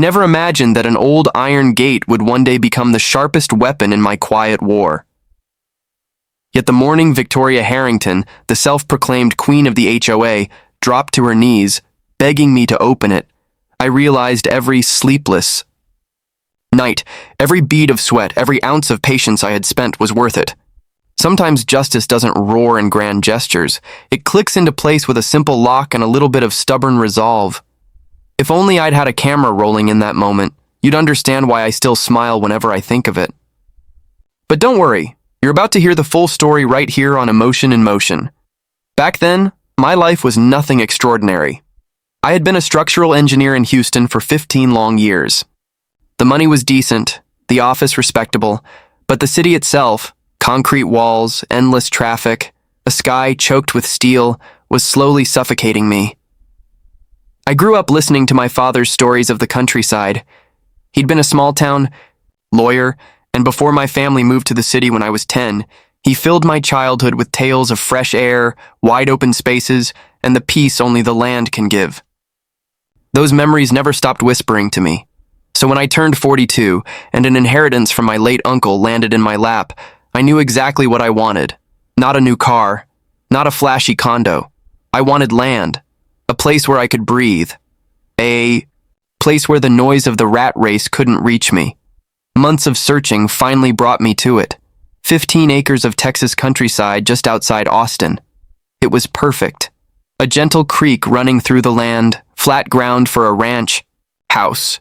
never imagined that an old iron gate would one day become the sharpest weapon in my quiet war. Yet the morning Victoria Harrington, the self-proclaimed queen of the HOA, dropped to her knees, begging me to open it, I realized every sleepless night, every bead of sweat, every ounce of patience I had spent was worth it. Sometimes justice doesn't roar in grand gestures. It clicks into place with a simple lock and a little bit of stubborn resolve. If only I'd had a camera rolling in that moment, you'd understand why I still smile whenever I think of it. But don't worry, you're about to hear the full story right here on Emotion in Motion. Back then, my life was nothing extraordinary. I had been a structural engineer in Houston for 15 long years. The money was decent, the office respectable, but the city itself, concrete walls, endless traffic, a sky choked with steel, was slowly suffocating me. I grew up listening to my father's stories of the countryside. He'd been a small-town lawyer, and before my family moved to the city when I was 10, he filled my childhood with tales of fresh air, wide-open spaces, and the peace only the land can give. Those memories never stopped whispering to me. So when I turned 42, and an inheritance from my late uncle landed in my lap, I knew exactly what I wanted. Not a new car, not a flashy condo. I wanted land. A place where I could breathe. A place where the noise of the rat race couldn't reach me. Months of searching finally brought me to it. 15 acres of Texas countryside just outside Austin. It was perfect. A gentle creek running through the land, flat ground for a ranch house.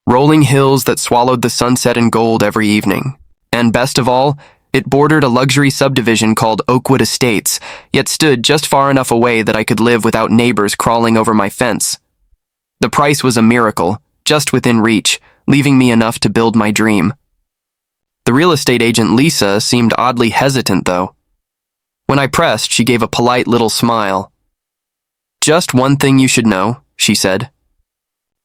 Rolling hills that swallowed the sunset in gold every evening. And best of all, it bordered a luxury subdivision called Oakwood Estates, yet stood just far enough away that I could live without neighbors crawling over my fence. The price was a miracle, just within reach, leaving me enough to build my dream. The real estate agent Lisa seemed oddly hesitant, though. When I pressed, she gave a polite little smile. "Just one thing you should know," she said.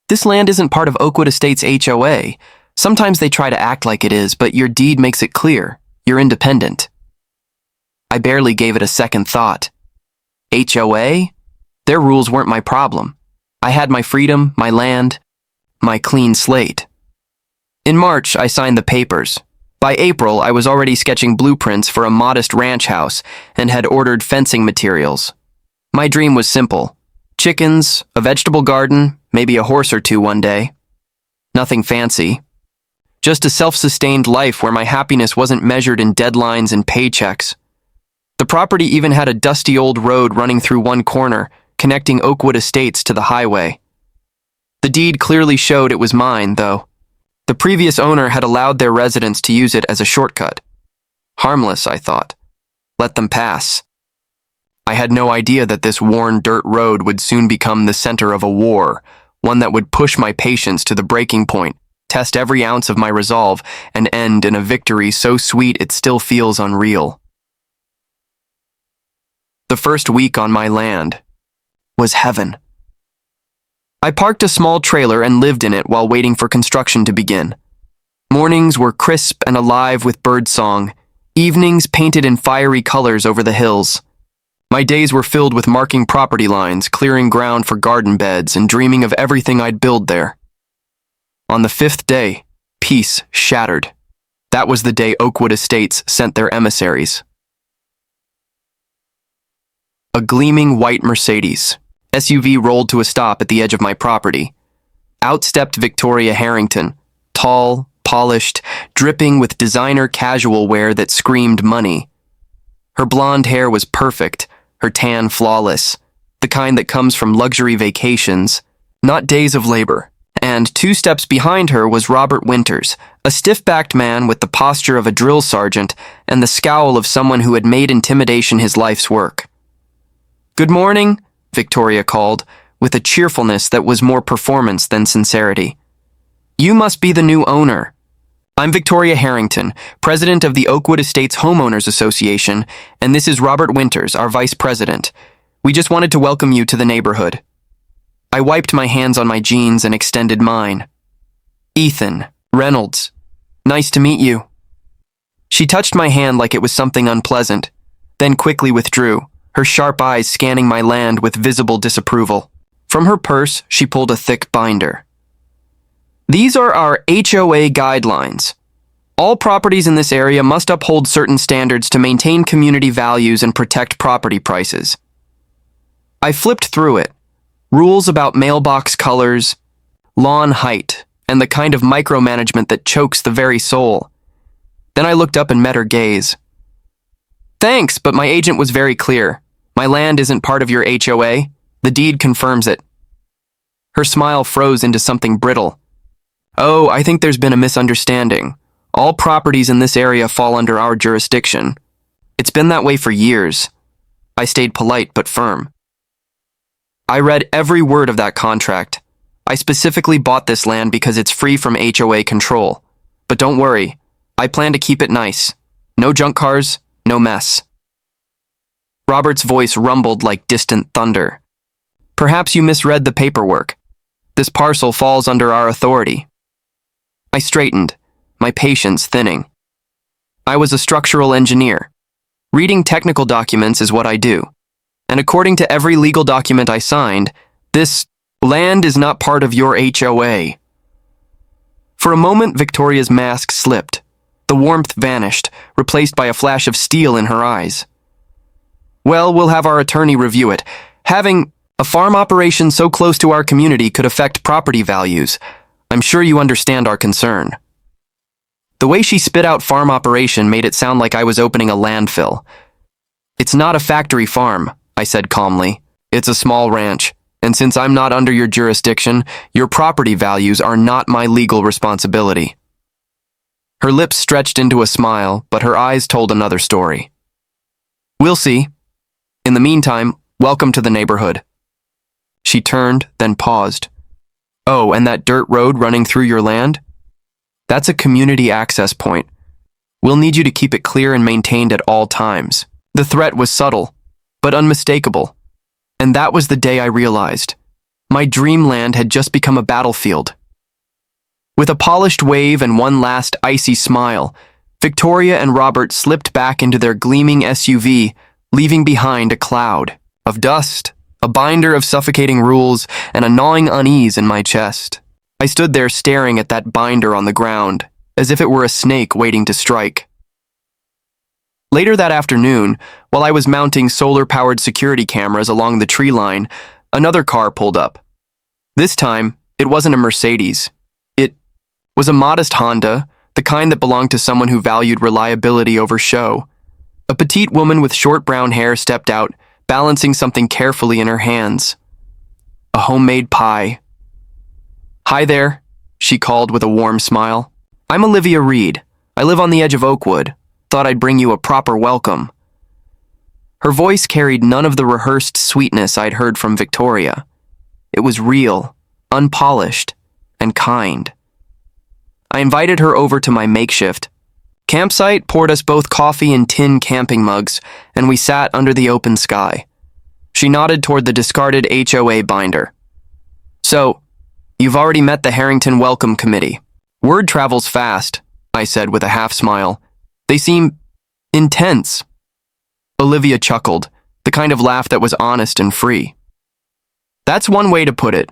"This land isn't part of Oakwood Estates HOA. Sometimes they try to act like it is, but your deed makes it clear. You're independent." I barely gave it a second thought. HOA? Their rules weren't my problem. I had my freedom, my land, my clean slate. In March, I signed the papers. By April, I was already sketching blueprints for a modest ranch house and had ordered fencing materials. My dream was simple. Chickens, a vegetable garden, maybe a horse or two one day. Nothing fancy. Just a self-sustained life where my happiness wasn't measured in deadlines and paychecks. The property even had a dusty old road running through one corner, connecting Oakwood Estates to the highway. The deed clearly showed it was mine, though. The previous owner had allowed their residents to use it as a shortcut. Harmless, I thought. Let them pass. I had no idea that this worn dirt road would soon become the center of a war, one that would push my patience to the breaking point, test every ounce of my resolve, and end in a victory so sweet it still feels unreal. The first week on my land was heaven. I parked a small trailer and lived in it while waiting for construction to begin. Mornings were crisp and alive with birdsong, evenings painted in fiery colors over the hills. My days were filled with marking property lines, clearing ground for garden beds, and dreaming of everything I'd build there. On the 5th day, peace shattered. That was the day Oakwood Estates sent their emissaries. A gleaming white Mercedes SUV rolled to a stop at the edge of my property. Out stepped Victoria Harrington, tall, polished, dripping with designer casual wear that screamed money. Her blonde hair was perfect, her tan flawless, the kind that comes from luxury vacations, not days of labor. And 2 steps behind her was Robert Winters, a stiff-backed man with the posture of a drill sergeant and the scowl of someone who had made intimidation his life's work. "Good morning," Victoria called, with a cheerfulness that was more performance than sincerity. "You must be the new owner." "I'm Victoria Harrington, president of the Oakwood Estates Homeowners Association, and this is Robert Winters, our vice president. We just wanted to welcome you to the neighborhood." I wiped my hands on my jeans and extended mine. "Ethan Reynolds, nice to meet you." She touched my hand like it was something unpleasant, then quickly withdrew, her sharp eyes scanning my land with visible disapproval. From her purse, she pulled a thick binder. These are our HOA guidelines. All properties in this area must uphold certain standards to maintain community values and protect property prices. I flipped through it. Rules about mailbox colors, lawn height, and the kind of micromanagement that chokes the very soul. Then I looked up and met her gaze. Thanks, but my agent was very clear. My land isn't part of your HOA. The deed confirms it. Her smile froze into something brittle. Oh, I think there's been a misunderstanding. All properties in this area fall under our jurisdiction. It's been that way for years. I stayed polite but firm. I read every word of that contract. I specifically bought this land because it's free from HOA control. But don't worry, I plan to keep it nice. No junk cars, no mess. Robert's voice rumbled like distant thunder. Perhaps you misread the paperwork. This parcel falls under our authority. I straightened, my patience thinning. I was a structural engineer. Reading technical documents is what I do. And according to every legal document I signed, this land is not part of your HOA. For a moment, Victoria's mask slipped. The warmth vanished, replaced by a flash of steel in her eyes. Well, we'll have our attorney review it. Having a farm operation so close to our community could affect property values. I'm sure you understand our concern. The way she spit out farm operation made it sound like I was opening a landfill. It's not a factory farm, I said calmly. It's a small ranch, and since I'm not under your jurisdiction, your property values are not my legal responsibility. Her lips stretched into a smile, but her eyes told another story. We'll see. In the meantime, welcome to the neighborhood. She turned, then paused. Oh, and that dirt road running through your land? That's a community access point. We'll need you to keep it clear and maintained at all times. The threat was subtle, but unmistakable. And that was the day I realized. My dreamland had just become a battlefield. With a polished wave and one last icy smile, Victoria and Robert slipped back into their gleaming SUV, leaving behind a cloud of dust, a binder of suffocating rules, and a gnawing unease in my chest. I stood there staring at that binder on the ground, as if it were a snake waiting to strike. Later that afternoon, while I was mounting solar-powered security cameras along the tree line, another car pulled up. This time, it wasn't a Mercedes. It was a modest Honda, the kind that belonged to someone who valued reliability over show. A petite woman with short brown hair stepped out, balancing something carefully in her hands. A homemade pie. Hi there, she called with a warm smile. I'm Olivia Reed. I live on the edge of Oakwood. Thought I'd bring you a proper welcome. Her voice carried none of the rehearsed sweetness I'd heard from Victoria. It was real, unpolished, and kind. I invited her over to my makeshift campsite, poured us both coffee in tin camping mugs, and we sat under the open sky. She nodded toward the discarded HOA binder. So, you've already met the Harrington Welcome Committee. Word travels fast, I said with a half smile. They seem intense. Olivia chuckled, the kind of laugh that was honest and free. That's one way to put it.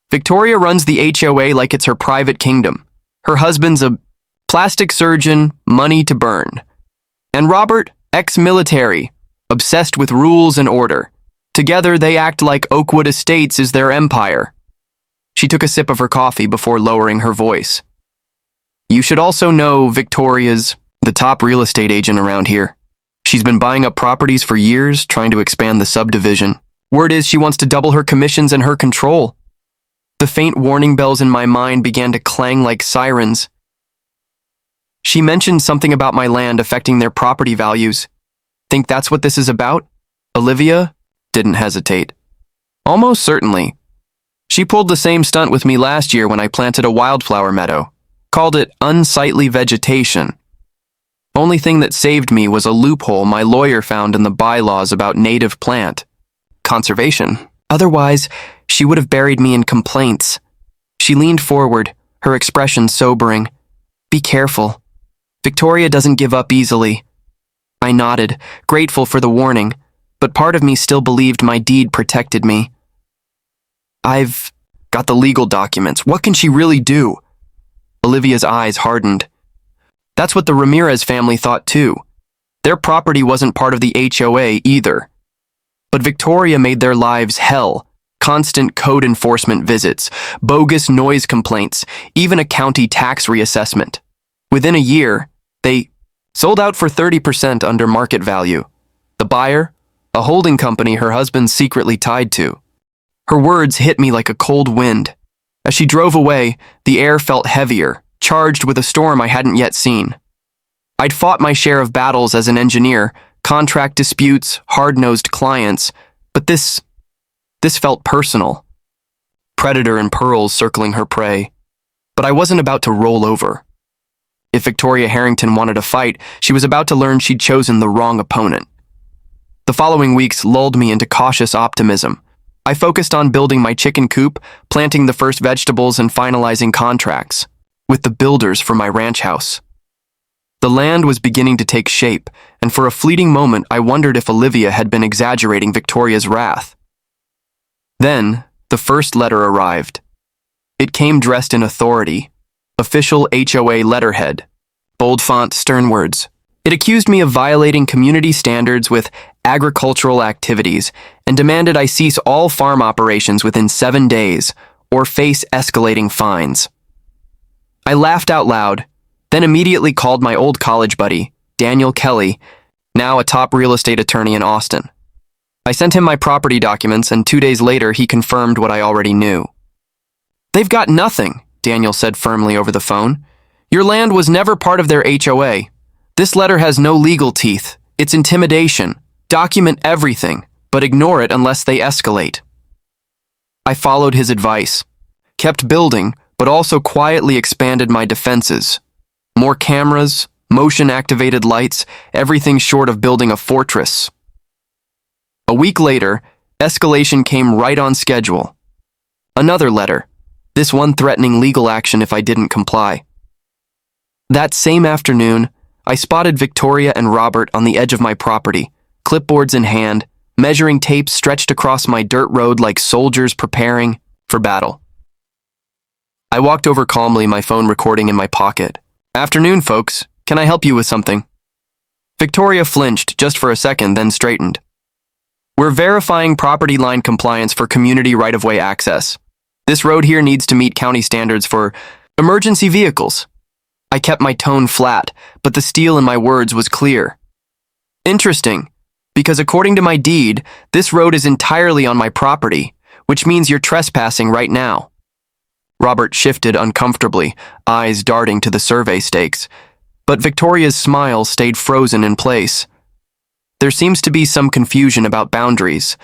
Victoria runs the HOA like it's her private kingdom. Her husband's a plastic surgeon, money to burn. And Robert, ex-military, obsessed with rules and order. Together, they act like Oakwood Estates is their empire. She took a sip of her coffee before lowering her voice. You should also know Victoria's the top real estate agent around here. She's been buying up properties for years, trying to expand the subdivision. Word is she wants to double her commissions and her control. The faint warning bells in my mind began to clang like sirens. She mentioned something about my land affecting their property values. Think that's what this is about? Olivia didn't hesitate. Almost certainly. She pulled the same stunt with me last year when I planted a wildflower meadow. Called it unsightly vegetation. Only thing that saved me was a loophole my lawyer found in the bylaws about native plant conservation. Otherwise, she would have buried me in complaints. She leaned forward, her expression sobering. Be careful. Victoria doesn't give up easily. I nodded, grateful for the warning, but part of me still believed my deed protected me. I've got the legal documents. What can she really do? Olivia's eyes hardened. That's what the Ramirez family thought too. Their property wasn't part of the HOA either. But Victoria made their lives hell. Constant code enforcement visits, bogus noise complaints, even a county tax reassessment. Within a year, they sold out for 30% under market value. The buyer? A holding company her husband's secretly tied to. Her words hit me like a cold wind. As she drove away, the air felt heavier, charged with a storm I hadn't yet seen. I'd fought my share of battles as an engineer, contract disputes, hard-nosed clients, but this felt personal. Predator and pearls circling her prey. But I wasn't about to roll over. If Victoria Harrington wanted a fight, she was about to learn she'd chosen the wrong opponent. The following weeks lulled me into cautious optimism. I focused on building my chicken coop, planting the first vegetables, and finalizing contracts with the builders for my ranch house. The land was beginning to take shape, and for a fleeting moment I wondered if Olivia had been exaggerating Victoria's wrath. Then, the first letter arrived. It came dressed in authority, official HOA letterhead, bold font, stern words. It accused me of violating community standards with agricultural activities and demanded I cease all farm operations within 7 days or face escalating fines. I laughed out loud, then immediately called my old college buddy, Daniel Kelly, now a top real estate attorney in Austin. I sent him my property documents, and 2 days later he confirmed what I already knew. "They've got nothing," Daniel said firmly over the phone. "Your land was never part of their HOA. This letter has no legal teeth. It's intimidation. Document everything, but ignore it unless they escalate." I followed his advice, kept building, but also quietly expanded my defenses. More cameras, motion-activated lights, everything short of building a fortress. A week later, escalation came right on schedule. Another letter, this one threatening legal action if I didn't comply. That same afternoon, I spotted Victoria and Robert on the edge of my property, clipboards in hand, measuring tapes stretched across my dirt road like soldiers preparing for battle. I walked over calmly, my phone recording in my pocket. "Afternoon, folks. Can I help you with something?" Victoria flinched just for a second, then straightened. "We're verifying property line compliance for community right-of-way access. This road here needs to meet county standards for emergency vehicles." I kept my tone flat, but the steel in my words was clear. "Interesting, because according to my deed, this road is entirely on my property, which means you're trespassing right now." Robert shifted uncomfortably, eyes darting to the survey stakes, but Victoria's smile stayed frozen in place. "There seems to be some confusion about boundaries.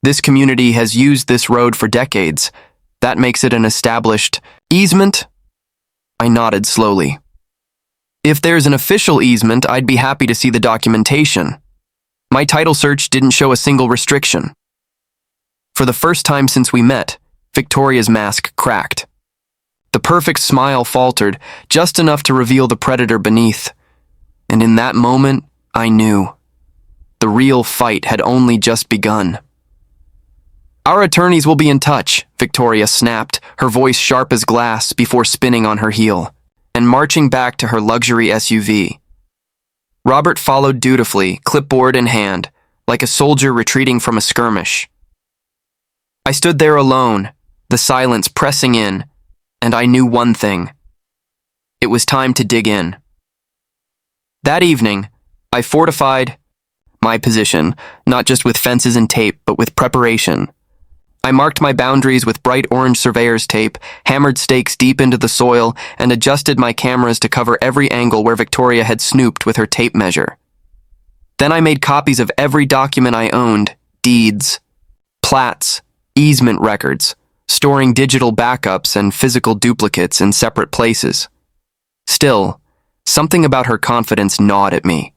This community has used this road for decades. That makes it an established easement?" I nodded slowly. "If there's an official easement, I'd be happy to see the documentation. My title search didn't show a single restriction." For the first time since we met, Victoria's mask cracked. The perfect smile faltered, just enough to reveal the predator beneath. And in that moment, I knew. The real fight had only just begun. "Our attorneys will be in touch," Victoria snapped, her voice sharp as glass before spinning on her heel, and marching back to her luxury SUV. Robert followed dutifully, clipboard in hand, like a soldier retreating from a skirmish. I stood there alone, the silence pressing in, and I knew one thing. It was time to dig in. That evening, I fortified my position, not just with fences and tape, but with preparation. I marked my boundaries with bright orange surveyor's tape, hammered stakes deep into the soil, and adjusted my cameras to cover every angle where Victoria had snooped with her tape measure. Then I made copies of every document I owned, deeds, plats, easement records, storing digital backups and physical duplicates in separate places. Still, something about her confidence gnawed at me.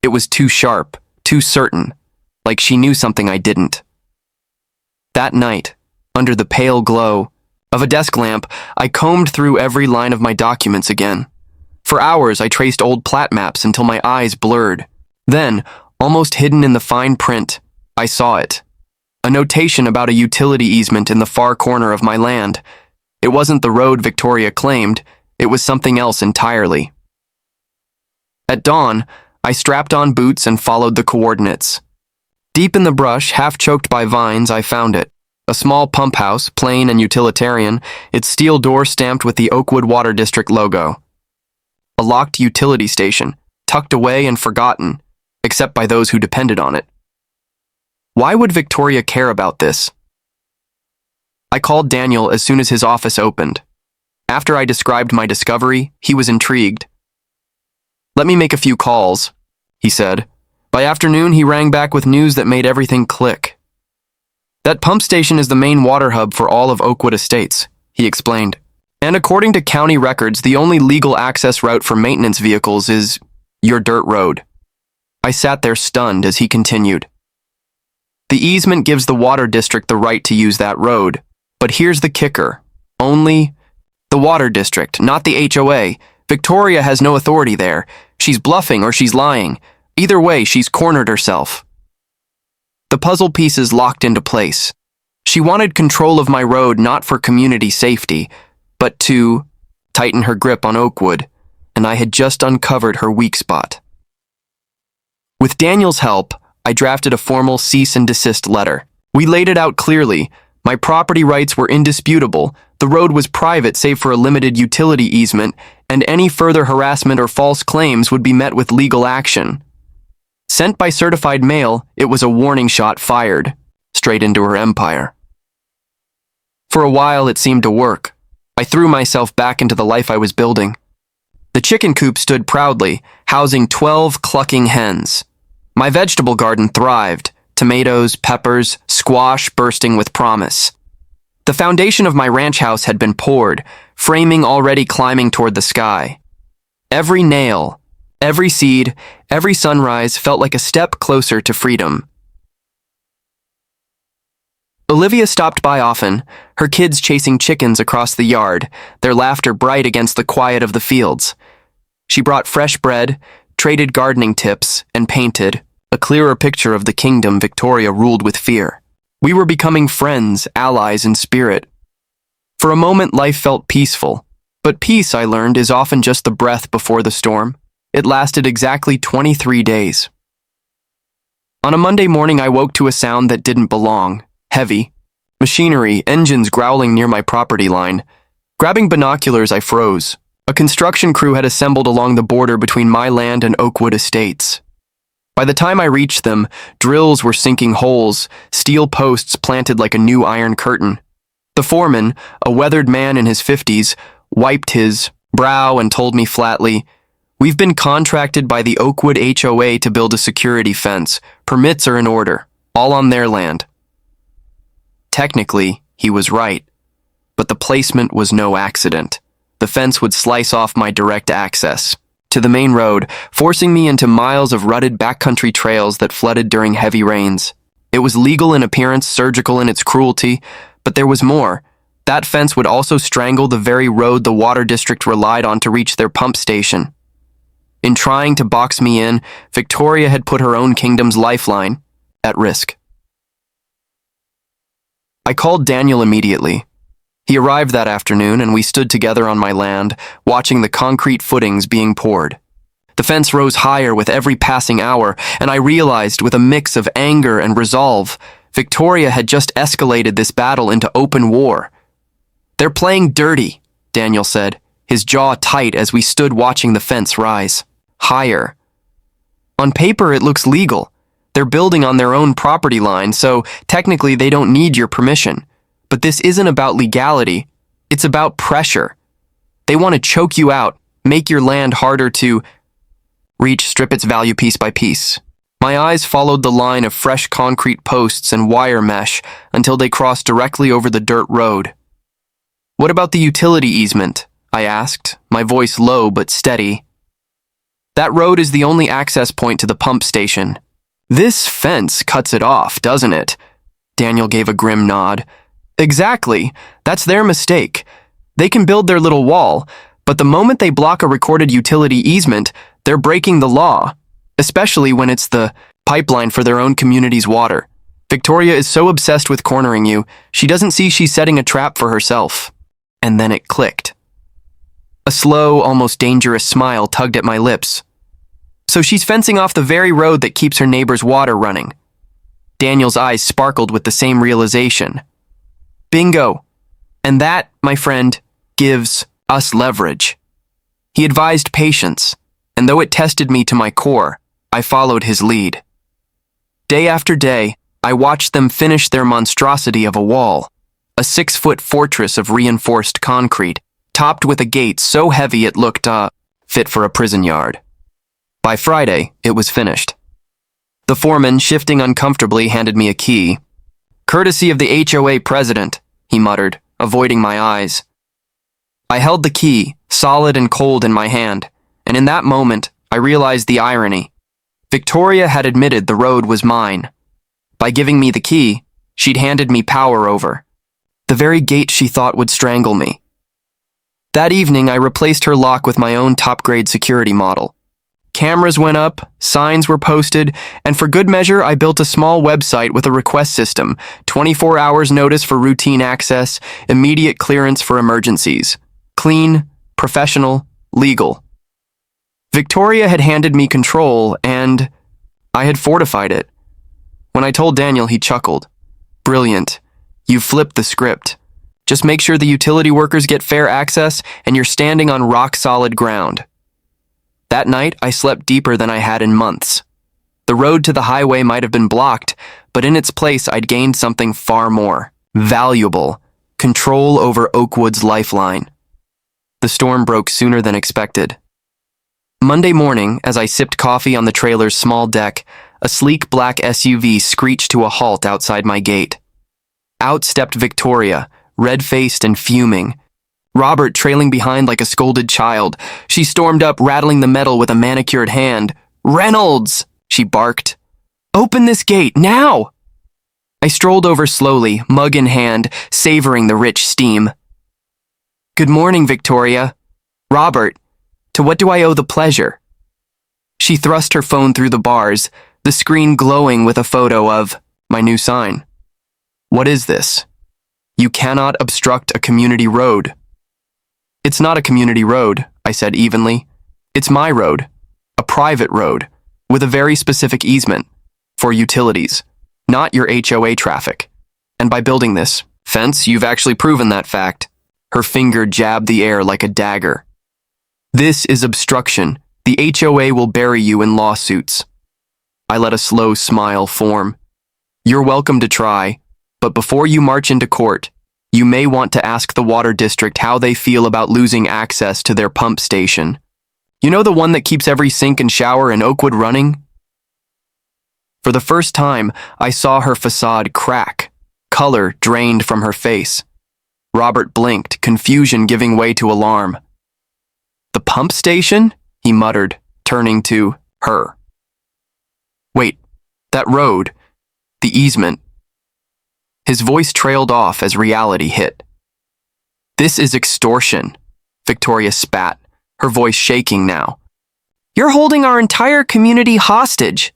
It was too sharp, too certain, like she knew something I didn't. That night, under the pale glow of a desk lamp, I combed through every line of my documents again. For hours, I traced old plat maps until my eyes blurred. Then, almost hidden in the fine print, I saw it. A notation about a utility easement in the far corner of my land. It wasn't the road Victoria claimed. It was something else entirely. At dawn, I strapped on boots and followed the coordinates. Deep in the brush, half choked by vines, I found it. A small pump house, plain and utilitarian, its steel door stamped with the Oakwood Water District logo. A locked utility station, tucked away and forgotten, except by those who depended on it. Why would Victoria care about this? I called Daniel as soon as his office opened. After I described my discovery, he was intrigued. "Let me make a few calls," he said. By afternoon, he rang back with news that made everything click. "That pump station is the main water hub for all of Oakwood Estates," he explained. "And according to county records, the only legal access route for maintenance vehicles is your dirt road." I sat there stunned as he continued. "The easement gives the water district the right to use that road. But here's the kicker. Only the water district, not the HOA. Victoria has no authority there. She's bluffing or she's lying. Either way, she's cornered herself." The puzzle pieces locked into place. She wanted control of my road not for community safety, but to tighten her grip on Oakwood, and I had just uncovered her weak spot. With Daniel's help, I drafted a formal cease and desist letter. We laid it out clearly. My property rights were indisputable, the road was private save for a limited utility easement, and any further harassment or false claims would be met with legal action. Sent by certified mail, it was a warning shot fired, straight into her empire. For a while, it seemed to work. I threw myself back into the life I was building. The chicken coop stood proudly, housing 12 clucking hens. My vegetable garden thrived, tomatoes, peppers, squash bursting with promise. The foundation of my ranch house had been poured, framing already climbing toward the sky. Every nail, every seed, every sunrise felt like a step closer to freedom. Olivia stopped by often, her kids chasing chickens across the yard, their laughter bright against the quiet of the fields. She brought fresh bread, traded gardening tips, and painted a clearer picture of the kingdom Victoria ruled with fear. We were becoming friends, allies in spirit. For a moment, life felt peaceful, but peace, I learned, is often just the breath before the storm. It lasted exactly 23 days. On a Monday morning, I woke to a sound that didn't belong. Heavy. Machinery, engines growling near my property line. Grabbing binoculars, I froze. A construction crew had assembled along the border between my land and Oakwood Estates. By the time I reached them, drills were sinking holes, steel posts planted like a new iron curtain. The foreman, a weathered man in his 50s, wiped his brow and told me flatly, "We've been contracted by the Oakwood HOA to build a security fence. Permits are in order, all on their land." Technically, he was right, but the placement was no accident. The fence would slice off my direct access to the main road, forcing me into miles of rutted backcountry trails that flooded during heavy rains. It was legal in appearance, surgical in its cruelty, but there was more. That fence would also strangle the very road the water district relied on to reach their pump station. In trying to box me in, Victoria had put her own kingdom's lifeline at risk. I called Daniel immediately. He arrived that afternoon, and we stood together on my land, watching the concrete footings being poured. The fence rose higher with every passing hour, and I realized, with a mix of anger and resolve, Victoria had just escalated this battle into open war. "They're playing dirty," Daniel said, his jaw tight as we stood watching the fence rise. Higher. "On paper, it looks legal. They're building on their own property line, so technically they don't need your permission. But this isn't about legality. It's about pressure. They want to choke you out, make your land harder to reach, strip its value piece by piece." My eyes followed the line of fresh concrete posts and wire mesh until they crossed directly over the dirt road. "What about the utility easement?" I asked, my voice low but steady. "That road is the only access point to the pump station." "This fence cuts it off, doesn't it?" Daniel gave a grim nod. "Exactly. That's their mistake. They can build their little wall, but the moment they block a recorded utility easement, they're breaking the law, especially when it's the pipeline for their own community's water. Victoria is so obsessed with cornering you, she doesn't see she's setting a trap for herself." And then it clicked. A slow, almost dangerous smile tugged at my lips. So she's fencing off the very road that keeps her neighbor's water running. Daniel's eyes sparkled with the same realization. Bingo. And that, my friend, gives us leverage. He advised patience, and though it tested me to my core, I followed his lead. Day after day, I watched them finish their monstrosity of a wall, a 6-foot fortress of reinforced concrete, topped with a gate so heavy it looked, fit for a prison yard. By Friday, it was finished. The foreman, shifting uncomfortably, handed me a key. Courtesy of the HOA president, he muttered, avoiding my eyes. I held the key, solid and cold in my hand, and in that moment, I realized the irony. Victoria had admitted the road was mine. By giving me the key, she'd handed me power over the very gate she thought would strangle me. That evening, I replaced her lock with my own top-grade security model. Cameras went up, signs were posted, and for good measure, I built a small website with a request system, 24 hours notice for routine access, immediate clearance for emergencies. Clean, professional, legal. Victoria had handed me control, and I had fortified it. When I told Daniel, he chuckled. Brilliant. You flipped the script. Just make sure the utility workers get fair access, and you're standing on rock-solid ground. That night, I slept deeper than I had in months. The road to the highway might have been blocked, but in its place, I'd gained something far more valuable: control over Oakwood's lifeline. The storm broke sooner than expected. Monday morning, as I sipped coffee on the trailer's small deck, a sleek black SUV screeched to a halt outside my gate. Out stepped Victoria, red-faced and fuming. Robert trailing behind like a scolded child. She stormed up, rattling the metal with a manicured hand. "Reynolds!" she barked. "Open this gate, now!" I strolled over slowly, mug in hand, savoring the rich steam. "Good morning, Victoria." "Robert, to what do I owe the pleasure?" She thrust her phone through the bars, the screen glowing with a photo of my new sign. "What is this?" "You cannot obstruct a community road." "It's not a community road," I said evenly. "It's my road, a private road, with a very specific easement, for utilities, not your HOA traffic. And by building this fence, you've actually proven that fact." Her finger jabbed the air like a dagger. "This is obstruction. The HOA will bury you in lawsuits." I let a slow smile form. "You're welcome to try, but before you march into court, you may want to ask the water district how they feel about losing access to their pump station. You know, the one that keeps every sink and shower in Oakwood running?" For the first time, I saw her facade crack, color drained from her face. Robert blinked, confusion giving way to alarm. "The pump station?" he muttered, turning to her. "Wait, that road, the easement." His voice trailed off as reality hit. "This is extortion," Victoria spat, her voice shaking now. "You're holding our entire community hostage."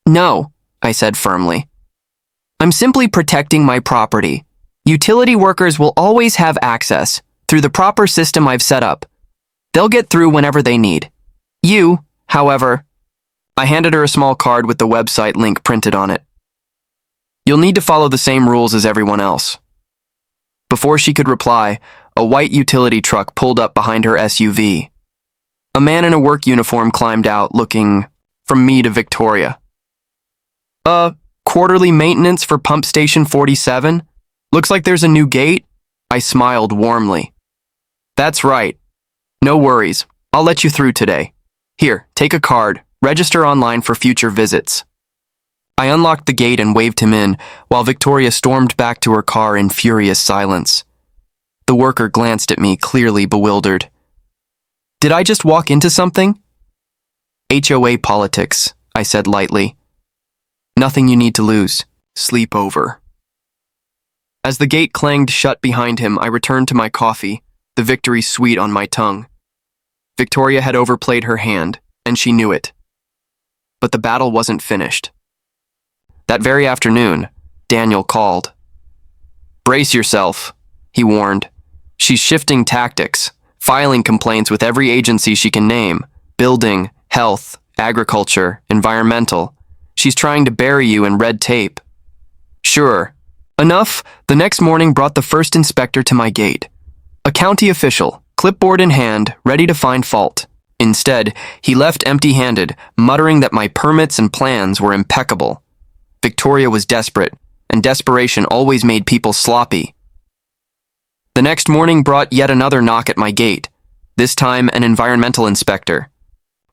"No," I said firmly. "I'm simply protecting my property. Utility workers will always have access through the proper system I've set up. They'll get through whenever they need. You, however," I handed her a small card with the website link printed on it. "You'll need to follow the same rules as everyone else." Before she could reply, a white utility truck pulled up behind her SUV. A man in a work uniform climbed out, looking from me to Victoria. Quarterly maintenance for pump station 47? Looks like there's a new gate?" I smiled warmly. "That's right. No worries. I'll let you through today. Here, take a card. Register online for future visits." I unlocked the gate and waved him in, while Victoria stormed back to her car in furious silence. The worker glanced at me, clearly bewildered. "Did I just walk into something?" "HOA politics," I said lightly. "Nothing you need to lose. Sleep over." As the gate clanged shut behind him, I returned to my coffee, the victory sweet on my tongue. Victoria had overplayed her hand, and she knew it. But the battle wasn't finished. That very afternoon, Daniel called. "Brace yourself," he warned. "She's shifting tactics, filing complaints with every agency she can name: building, health, agriculture, environmental. She's trying to bury you in red tape. Sure. Enough, the next morning brought the first inspector to my gate. A county official, clipboard in hand, ready to find fault. Instead, he left empty-handed, muttering that my permits and plans were impeccable. Victoria was desperate, and desperation always made people sloppy. The next morning brought yet another knock at my gate, this time an environmental inspector.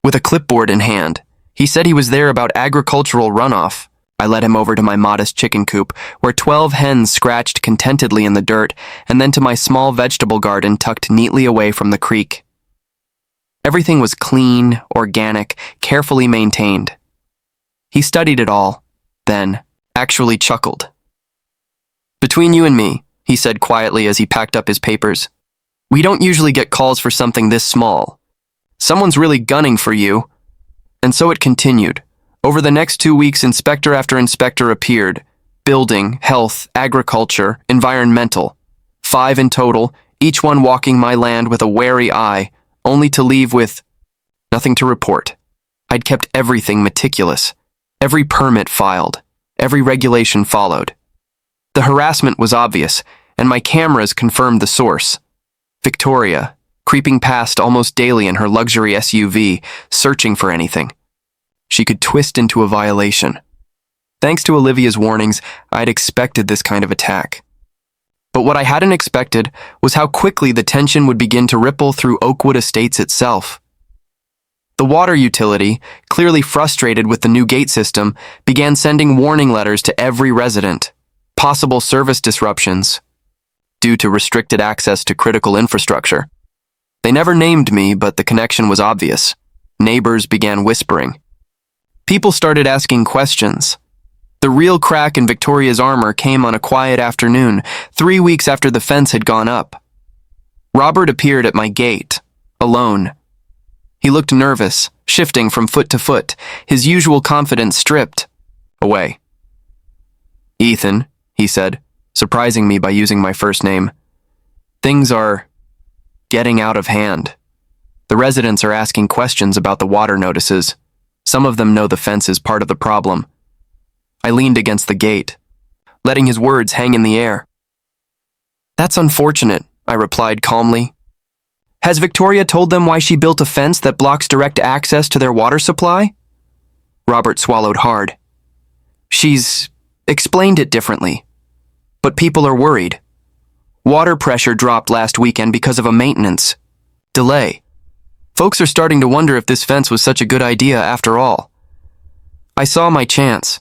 With a clipboard in hand, he said he was there about agricultural runoff. I led him over to my modest chicken coop, where 12 hens scratched contentedly in the dirt, and then to my small vegetable garden tucked neatly away from the creek. Everything was clean, organic, carefully maintained. He studied it all, then actually chuckled. "Between you and me," he said quietly as he packed up his papers, "we don't usually get calls for something this small. Someone's really gunning for you." And so it continued. Over the next 2 weeks, inspector after inspector appeared. Building, health, agriculture, environmental. 5 in total, each one walking my land with a wary eye, only to leave with nothing to report. I'd kept everything meticulous. Every permit filed. Every regulation followed. The harassment was obvious, and my cameras confirmed the source. Victoria, creeping past almost daily in her luxury SUV, searching for anything she could twist into a violation. Thanks to Olivia's warnings, I'd expected this kind of attack. But what I hadn't expected was how quickly the tension would begin to ripple through Oakwood Estates itself. The water utility, clearly frustrated with the new gate system, began sending warning letters to every resident. Possible service disruptions due to restricted access to critical infrastructure. They never named me, but the connection was obvious. Neighbors began whispering. People started asking questions. The real crack in Victoria's armor came on a quiet afternoon, 3 weeks after the fence had gone up. Robert appeared at my gate, alone. He looked nervous, shifting from foot to foot, his usual confidence stripped away. "Ethan," he said, surprising me by using my first name, "things are getting out of hand. The residents are asking questions about the water notices. Some of them know the fence is part of the problem." I leaned against the gate, letting his words hang in the air. "That's unfortunate," I replied calmly. "Has Victoria told them why she built a fence that blocks direct access to their water supply?" Robert swallowed hard. "She's explained it differently. But people are worried. Water pressure dropped last weekend because of a maintenance delay. Folks are starting to wonder if this fence was such a good idea after all." I saw my chance.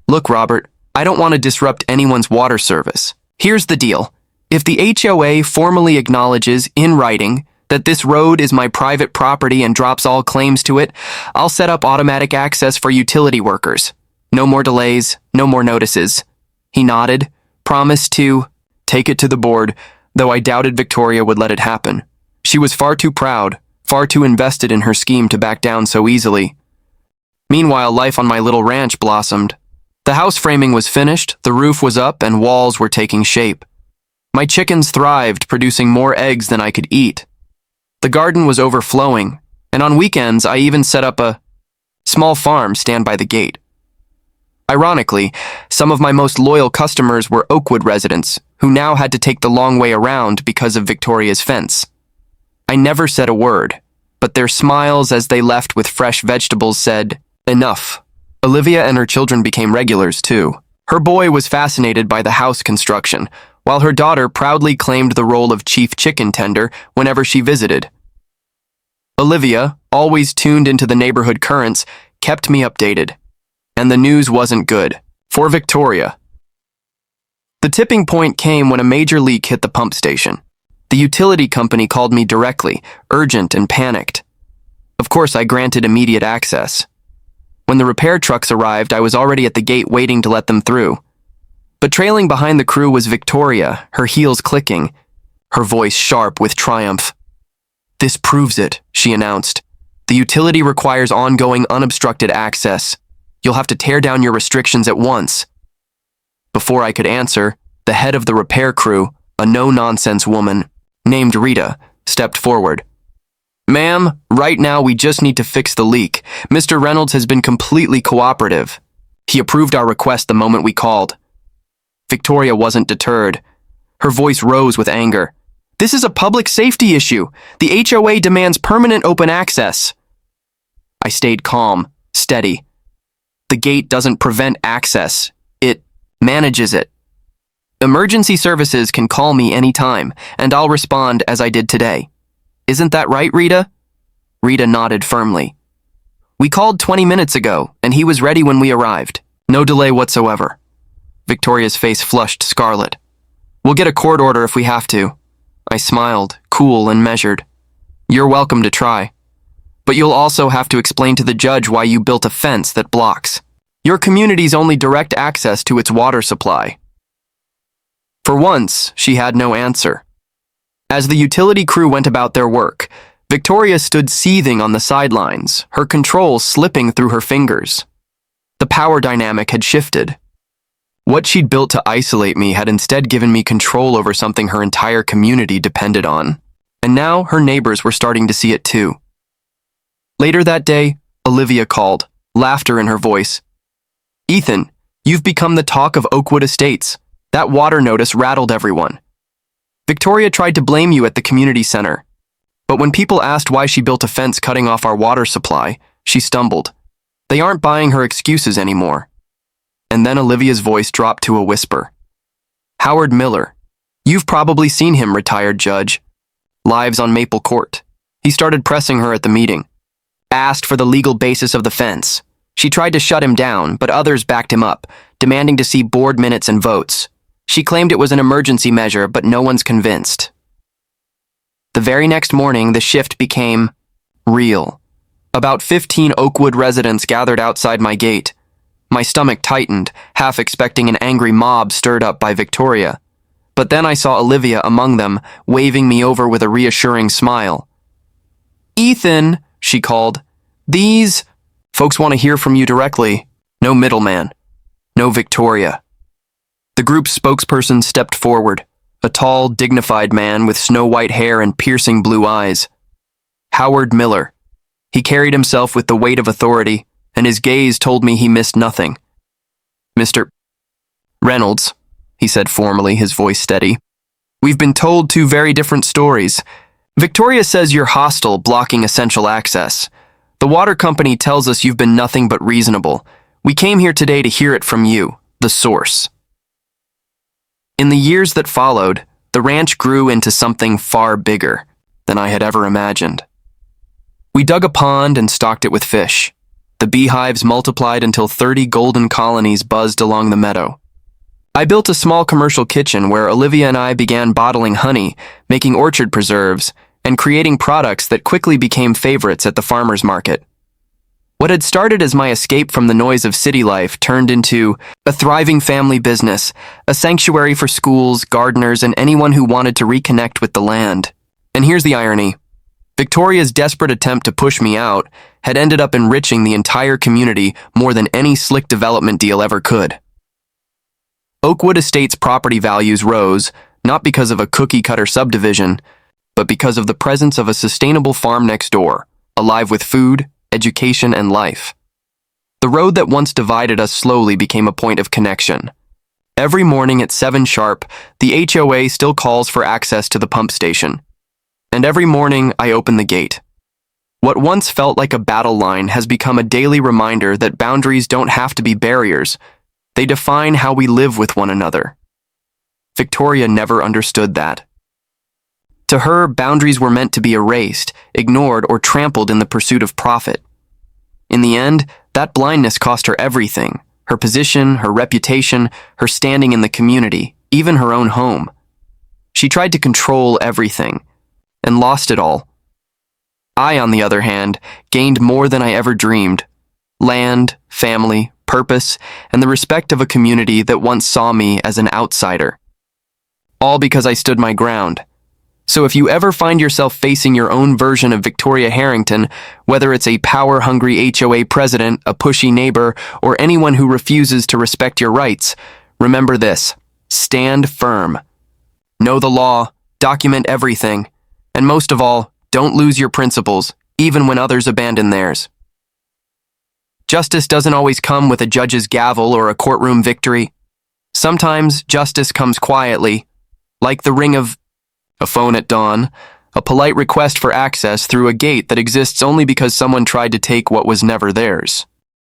"Look, Robert, I don't want to disrupt anyone's water service. Here's the deal. If the HOA formally acknowledges in writing that this road is my private property and drops all claims to it, I'll set up automatic access for utility workers. No more delays, no more notices." He nodded, promised to take it to the board, though I doubted Victoria would let it happen. She was far too proud, far too invested in her scheme to back down so easily. Meanwhile, life on my little ranch blossomed. The house framing was finished, the roof was up, and walls were taking shape. My chickens thrived, producing more eggs than I could eat. The garden was overflowing, and on weekends I even set up a small farm stand by the gate. Ironically, some of my most loyal customers were Oakwood residents, who now had to take the long way around because of Victoria's fence. I never said a word, but their smiles as they left with fresh vegetables said, "Enough." Olivia and her children became regulars, too. Her boy was fascinated by the house construction, while her daughter proudly claimed the role of chief chicken tender whenever she visited. Olivia, always tuned into the neighborhood currents, kept me updated. And the news wasn't good. For Victoria. The tipping point came when a major leak hit the pump station. The utility company called me directly, urgent and panicked. Of course, I granted immediate access. When the repair trucks arrived, I was already at the gate waiting to let them through. But trailing behind the crew was Victoria, her heels clicking, her voice sharp with triumph. "This proves it," she announced. "The utility requires ongoing unobstructed access. You'll have to tear down your restrictions at once." Before I could answer, the head of the repair crew, a no-nonsense woman named Rita, stepped forward. "Ma'am, right now we just need to fix the leak. Mr. Reynolds has been completely cooperative. He approved our request the moment we called." Victoria wasn't deterred. Her voice rose with anger. "This is a public safety issue. The HOA demands permanent open access." I stayed calm, steady. The gate doesn't prevent access. It manages it. Emergency services can call me anytime, and I'll respond as I did today. Isn't that right, Rita? Rita nodded firmly. "We called 20 minutes ago, and he was ready when we arrived. No delay whatsoever." Victoria's face flushed scarlet. "We'll get a court order if we have to." I smiled, cool and measured. "You're welcome to try. But you'll also have to explain to the judge why you built a fence that blocks your community's only direct access to its water supply." For once, she had no answer. As the utility crew went about their work, Victoria stood seething on the sidelines, her control slipping through her fingers. The power dynamic had shifted. What she'd built to isolate me had instead given me control over something her entire community depended on. And now her neighbors were starting to see it too. Later that day, Olivia called, laughter in her voice. "Ethan, you've become the talk of Oakwood Estates. That water notice rattled everyone. Victoria tried to blame you at the community center. But when people asked why she built a fence cutting off our water supply, she stumbled. They aren't buying her excuses anymore." And then Olivia's voice dropped to a whisper. "Howard Miller. You've probably seen him, retired judge. Lives on Maple Court." He started pressing her at the meeting. Asked for the legal basis of the fence. She tried to shut him down, but others backed him up, demanding to see board minutes and votes. She claimed it was an emergency measure, but no one's convinced. The very next morning, the shift became real. About 15 Oakwood residents gathered outside my gate. My stomach tightened, half expecting an angry mob stirred up by Victoria. But then I saw Olivia among them, waving me over with a reassuring smile. "Ethan," she called, "these folks want to hear from you directly. No middleman. No Victoria." The group's spokesperson stepped forward, a tall, dignified man with snow-white hair and piercing blue eyes. Howard Miller. He carried himself with the weight of authority, and his gaze told me he missed nothing. "Mr. Reynolds," he said formally, his voice steady. "We've been told two very different stories. Victoria says you're hostile, blocking essential access. The water company tells us you've been nothing but reasonable. We came here today to hear it from you, the source." In the years that followed, the ranch grew into something far bigger than I had ever imagined. We dug a pond and stocked it with fish. The beehives multiplied until 30 golden colonies buzzed along the meadow. I built a small commercial kitchen where Olivia and I began bottling honey, making orchard preserves, and creating products that quickly became favorites at the farmers market. What had started as my escape from the noise of city life turned into a thriving family business, a sanctuary for schools, gardeners, and anyone who wanted to reconnect with the land. And here's the irony. Victoria's desperate attempt to push me out had ended up enriching the entire community more than any slick development deal ever could. Oakwood Estates' property values rose, not because of a cookie-cutter subdivision, but because of the presence of a sustainable farm next door, alive with food, education, and life. The road that once divided us slowly became a point of connection. Every morning at 7 sharp, the HOA still calls for access to the pump station. And every morning, I open the gate. What once felt like a battle line has become a daily reminder that boundaries don't have to be barriers. They define how we live with one another. Victoria never understood that. To her, boundaries were meant to be erased, ignored, or trampled in the pursuit of profit. In the end, that blindness cost her everything: her position, her reputation, her standing in the community, even her own home. She tried to control everything, and lost it all. I, on the other hand, gained more than I ever dreamed: land, family, purpose, and the respect of a community that once saw me as an outsider. All because I stood my ground. So if you ever find yourself facing your own version of Victoria Harrington, whether it's a power-hungry HOA president, a pushy neighbor, or anyone who refuses to respect your rights, remember this: stand firm. Know the law, document everything, And most of all, don't lose your principles, even when others abandon theirs. Justice doesn't always come with a judge's gavel or a courtroom victory. Sometimes justice comes quietly, like the ring of a phone at dawn, a polite request for access through a gate that exists only because someone tried to take what was never theirs.